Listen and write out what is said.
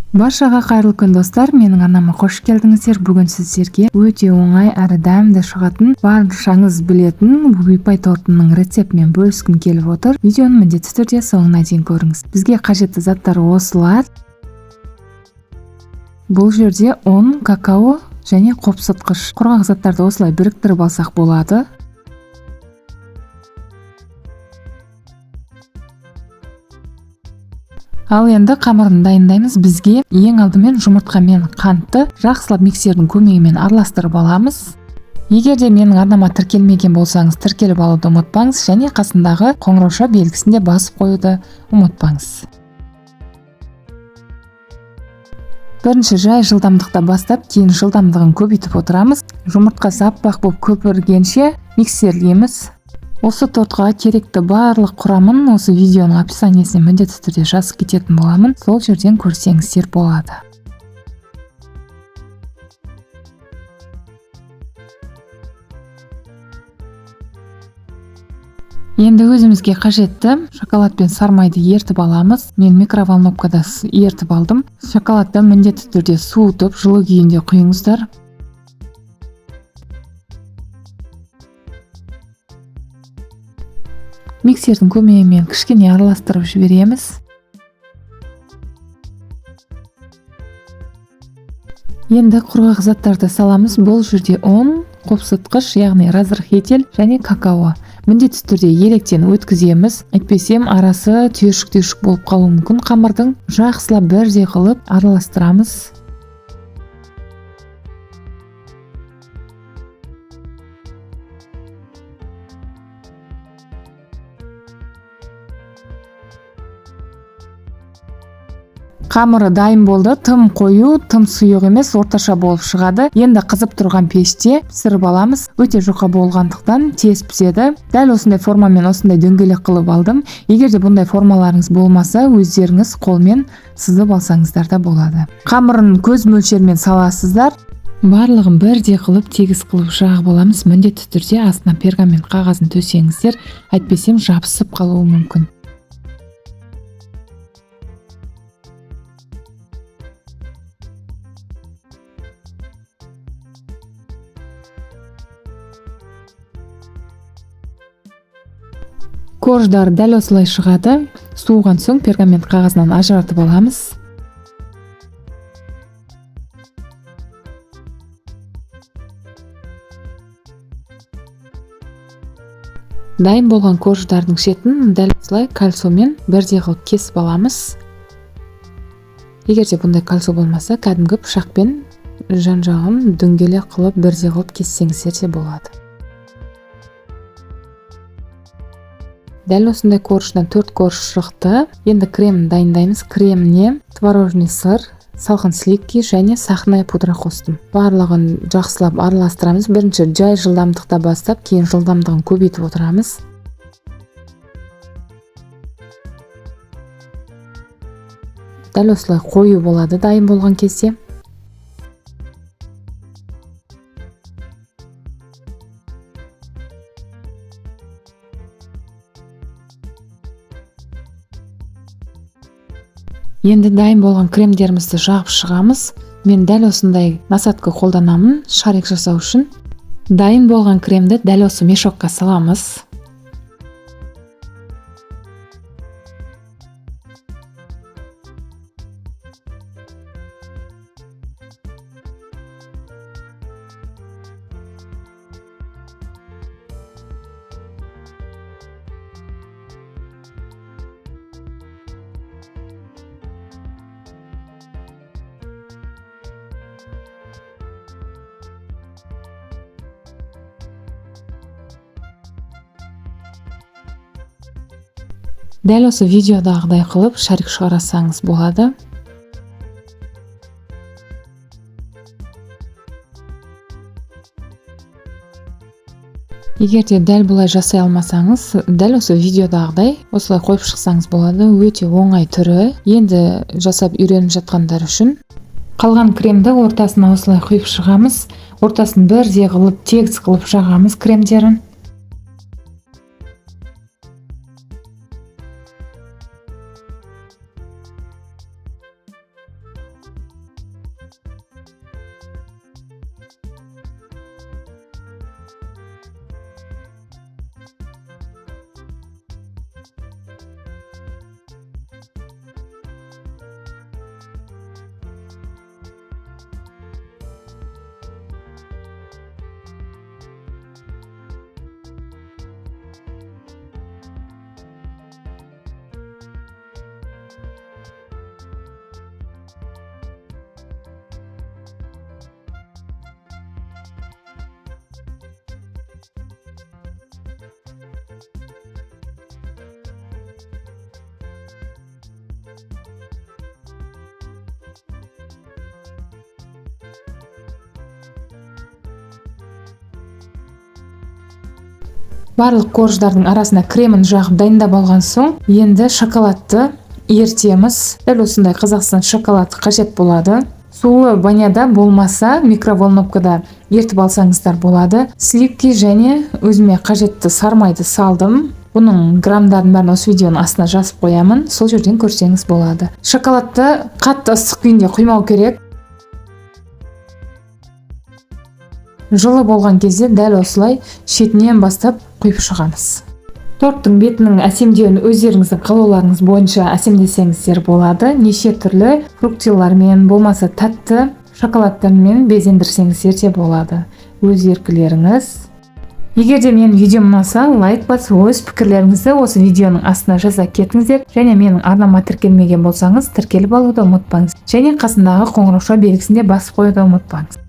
Баршаға қайырлы күн достар, менің анама қош келдіңіздер. Бүгін сіздерге өте оңай әрі дәмді шығатын, баршаңыз білетін буйпай тортының рецептімен бөліскім келіп отыр. Видеоны міндетті түрде соңына дейін көріңіз. Бізге қажетті заттар осылар. Бұл жерде ұн, какао және қопсытқыш. Құрғақ заттарды осылай біріктіріп алсақ болады. Ал енді қамырын дайындаймыз. Бізге ең алдымен жұмыртқа мен қантты жақсылап миксердің көмегімен араластырып аламыз. Егер де менің арнама тіркелмеген болсаңыз, тіркеліп алуды ұмытпаңыз және қасындағы қоңырауша белгісін де басып қоюды ұмытпаңыз. Бірінші жай жылдамдықта бастап, кейін жылдамдығын көбейтіп отырамыз. Жұмыртқа аппақ болып көпіргенше миксерлейміз. Осы тортқа керекті барлық құрамын осы видеоның описаниесіне міндетті түрде жазып кететін боламын. Сол жерден көрсеңіздер болады. Енді өзімізге қажетті шоколад пен сармайды ертіп аламыз. Мен микроволновкада ертіп алдым. Шоколадты міндетті түрде суытып, жылы күйінде құйыңыздар. Миксердің көмегімен кішкене араластырып жібереміз. Енді құрғақ заттарды саламыз. Бұл жерде ұн, қопсытқыш, яғни разрыхитель және какао. Міндетті түрде електен өткіземіз. Әйтпесем арасы түйіршік болып қалуы мүмкін. Қамырдың жақсылап бірдей қылып араластырамыз. Қамыры дайын болды. Тым қою, тым сұйық емес, орташа болып шығады. Енді қызып тұрған пеште пісіріп аламыз. Өте жұқа болғандықтан тез піседі. Дәл осындай формамен осындай дөңгелек қылып алдым. Егер де бұндай формаларыңыз болмаса, өздеріңіз қолмен сызып алсаңыздар да болады. Қамырын көз мөлшермен саласыздар. Барлығын бірдей қылып, тегіс қылып жағып аламыз. Міндетті түрде астына пергамент қағазын төсеңіздер, әйтпесем жабысып қалуы мүмкін. Корждар дәл осылай шығады. Суыған соң пергамент қағазынан ажыратып аламыз. Дайын болған корждардың шетін дәл осылай кольцомен бірдей қылып кесіп аламыз. Егер де бұндай кольцо болмаса, кәдімгі пышақпен жан-жағын дөңгелек қылып бірдей қылып кессеңіздер де болады. Дәл осындай корждан 4 корж шықты. Енді кремін дайындаймыз. Креміне творожный сыр, салқын сливки және сахарная пудра қостым. Барлығын жақсылап араластырамыз. Бірінші жай жылдамдықта бастап, кейін жылдамдығын көбейтіп отырамыз. Дәл осылай қою болады дайын болған кезде. Енді дайын болған кремдерімізді жағып шығамыз. Мен дәл осындай насадка қолданамын шарик жасау үшін. Дайын болған кремді дәл осы мешокқа саламыз. Дәл осы видеодағыдай қылып шарик шығарсаңыз болады. Егер де дәл бұлай жасай алмасаңыз, дәл осы видеодағыдай осылай қойып шықсаңыз болады. Өте оңай түрі. Енді жасап үйреніп жатқандар үшін қалған кремді ортасына осылай құйып шығамыз. Ортасын бірдей қылып, тегіс қылып жағамыз кремдерін. Барлық корждардың арасына кремін жағып дайындап алған соң, енді шоколадты ертеміз. Дәл осындай Қазақстан шоколады қажет болады. Сулы баняда болмаса микроволновкада ертіп алсаңыздар болады. Сливки және өзіме қажетті сармайды салдым. Бұның граммдарын бәрін осы видеоның астына жазып қоямын, сол жерден көрсеңіз болады. Шоколадты қатты ыстық күйінде құймау керек. Жылы болған кезде дәл осылай шетінен бастап құйып шығамыз. Торттың бетінің әсемдеуін өздеріңіздің қалауларыңыз бойынша әсемдесеңіздер болады. Неше түрлі фруктилармен, болмаса тәтті шоколадтармен безендірсеңіздер де болады. Өз еркілеріңіз. Егер де менің видеом ұнаса, лайк басып, өз пікірлеріңізді осы видеоның астына жаза кетіңіздер. Және менің арнама тіркелмеген болсаңыз, тіркеліп алуды ұмытпаңыз. Және қасындағы қоңырау белгісін де басып қоюды ұмытпаңыз.